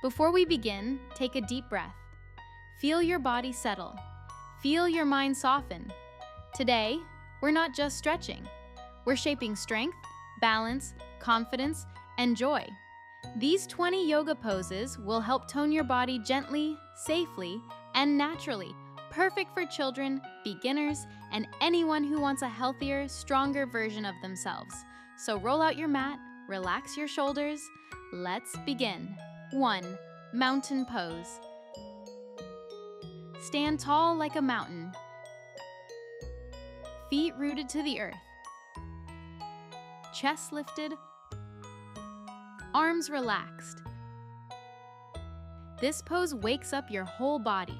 Before we begin, take a deep breath. Feel your body settle. Feel your mind soften. Today, we're not just stretching. We're shaping strength, balance, confidence, and joy. These 20 yoga poses will help tone your body gently, safely, and naturally, perfect for children, beginners, and anyone who wants a healthier, stronger version of themselves. So roll out your mat, relax your shoulders. Let's begin. 1. Mountain pose. Stand tall like a mountain. Feet rooted to the earth. Chest lifted. Arms relaxed. This pose wakes up your whole body.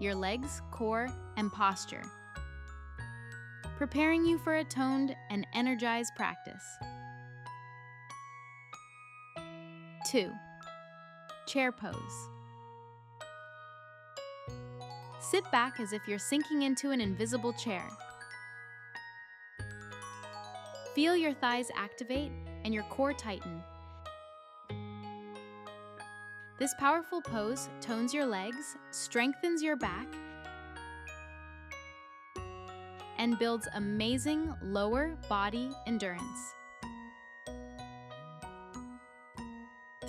Your legs, core, and posture, preparing you for a toned and energized practice. 2. Chair pose. Sit back as if you're sinking into an invisible chair. Feel your thighs activate and your core tighten. This powerful pose tones your legs, strengthens your back, and builds amazing lower body endurance.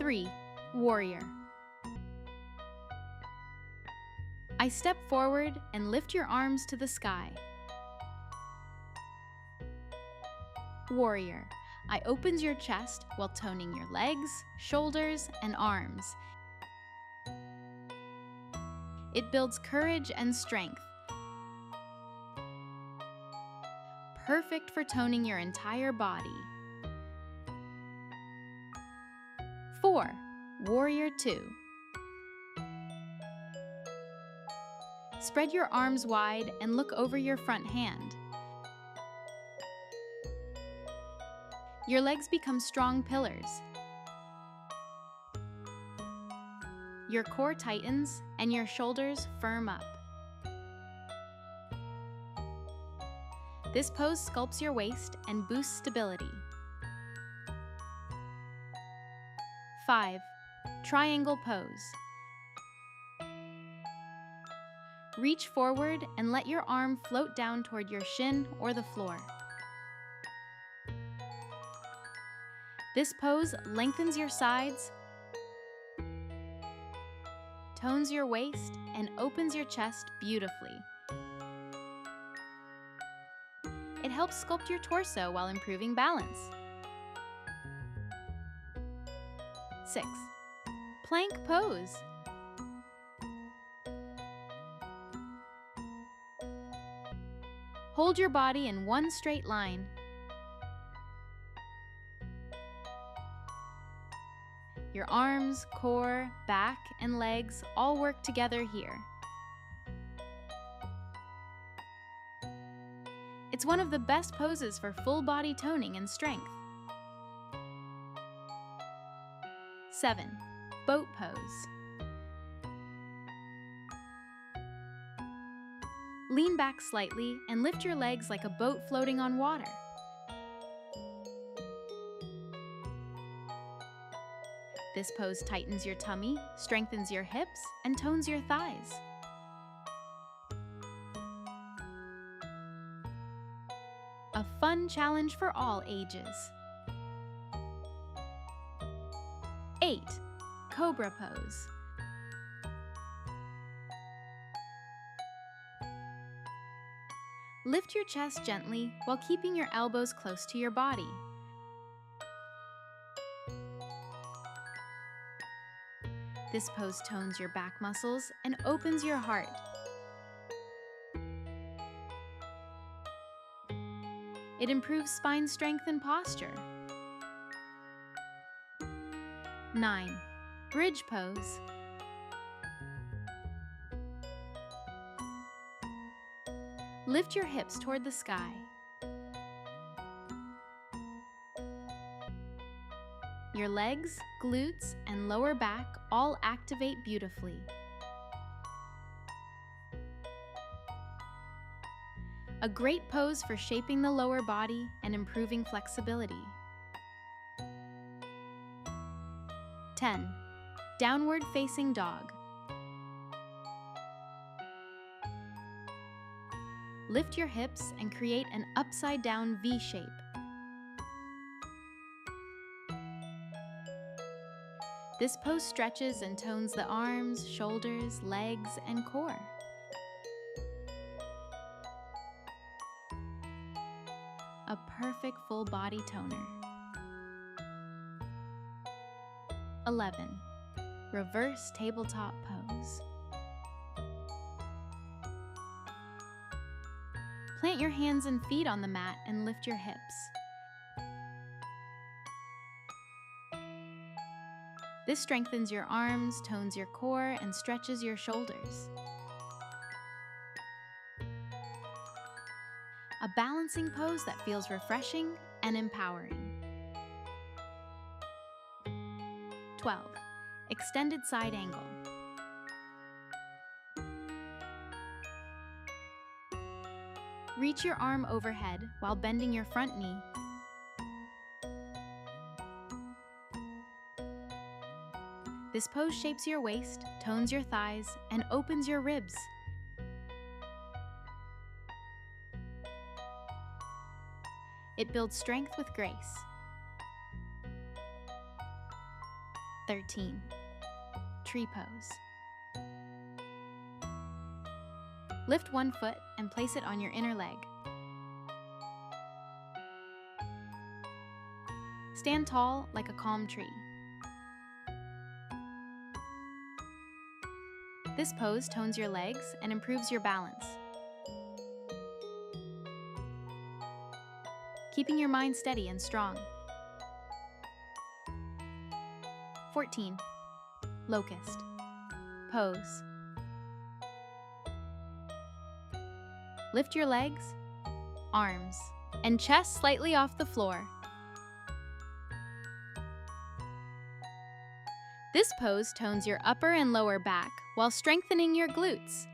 3. Warrior. I step forward and lift your arms to the sky. Warrior. I opens your chest while toning your legs, shoulders, and arms. It builds courage and strength. Perfect for toning your entire body. 4. Warrior 2. Spread your arms wide and look over your front hand. Your legs become strong pillars. Your core tightens and your shoulders firm up. This pose sculpts your waist and boosts stability. 5. Triangle pose. Reach forward and let your arm float down toward your shin or the floor. This pose lengthens your sides, tones your waist, and opens your chest beautifully. It helps sculpt your torso while improving balance. 6. Plank pose. Hold your body in one straight line. Your arms, core, back, and legs all work together here. It's one of the best poses for full body toning and strength. 7. Boat pose. Lean back slightly and lift your legs like a boat floating on water. This pose tightens your tummy, strengthens your hips, and tones your thighs. A fun challenge for all ages. 8. Cobra pose. Lift your chest gently while keeping your elbows close to your body. This pose tones your back muscles and opens your heart. It improves spine strength and posture. 9. Bridge pose. Lift your hips toward the sky. Your legs, glutes, and lower back all activate beautifully. A great pose for shaping the lower body and improving flexibility. 10. Downward facing dog. Lift your hips and create an upside-down V shape. This pose stretches and tones the arms, shoulders, legs, and core. A perfect full body toner. 11. Reverse tabletop pose. Plant your hands and feet on the mat and lift your hips. This strengthens your arms, tones your core, and stretches your shoulders. A balancing pose that feels refreshing and empowering. 12. Extended side angle. Reach your arm overhead while bending your front knee. This pose shapes your waist, tones your thighs, and opens your ribs. It builds strength with grace. 13. Tree pose. Lift one foot and place it on your inner leg. Stand tall like a calm tree. This pose tones your legs and improves your balance, keeping your mind steady and strong. 14. Locust pose. Lift your legs, arms, and chest slightly off the floor. This pose tones your upper and lower back while strengthening your glutes.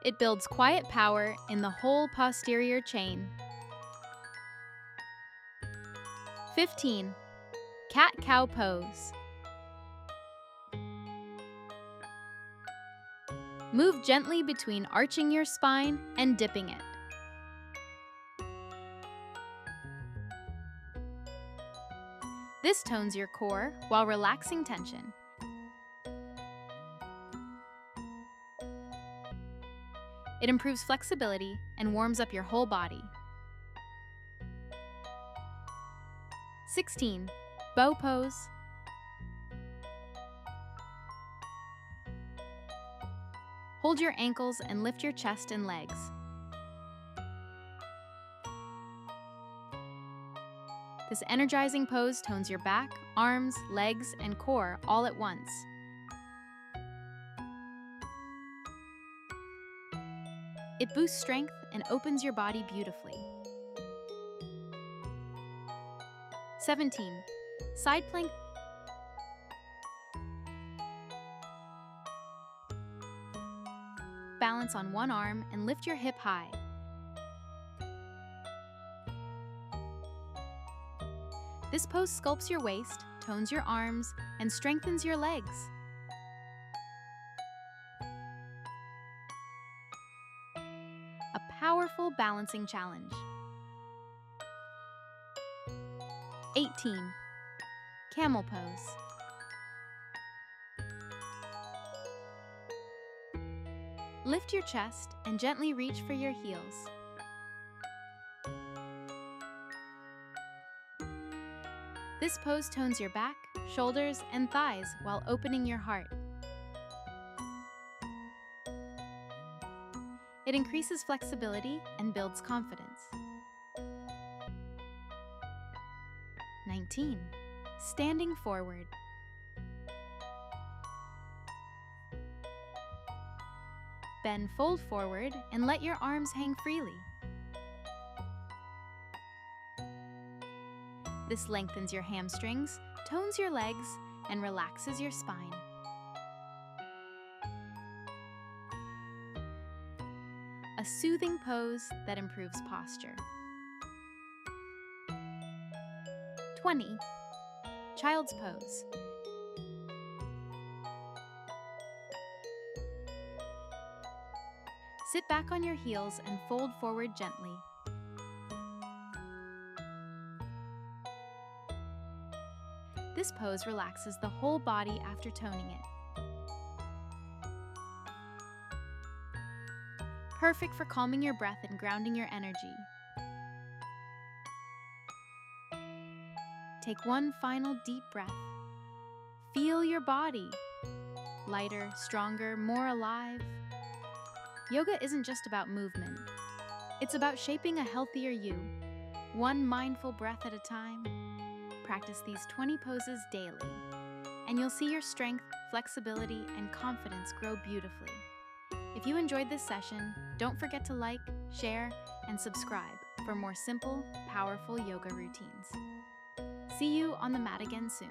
It builds quiet power in the whole posterior chain. 15. Cat-cow pose. Move gently between arching your spine and dipping it. This tones your core while relaxing tension. It improves flexibility and warms up your whole body. 16. Bow pose. Hold your ankles and lift your chest and legs. This energizing pose tones your back, arms, legs, and core all at once. It boosts strength and opens your body beautifully. 17. Side plank. Balance on one arm and lift your hip high. This pose sculpts your waist, tones your arms, and strengthens your legs. A powerful balancing challenge. 18. Camel pose. Lift your chest and gently reach for your heels. This pose tones your back, shoulders, and thighs while opening your heart. It increases flexibility and builds confidence. 19. Standing forward. Bend, fold forward, and let your arms hang freely. This lengthens your hamstrings, tones your legs, and relaxes your spine. A soothing pose that improves posture. 20. Child's pose. Sit back on your heels and fold forward gently. This pose relaxes the whole body after toning it. Perfect for calming your breath and grounding your energy. Take one final deep breath. Feel your body. Lighter, stronger, more alive. Yoga isn't just about movement. It's about shaping a healthier you, one mindful breath at a time. Practice these 20 poses daily, and you'll see your strength, flexibility, and confidence grow beautifully. If you enjoyed this session, don't forget to like, share, and subscribe for more simple, powerful yoga routines. See you on the mat again soon.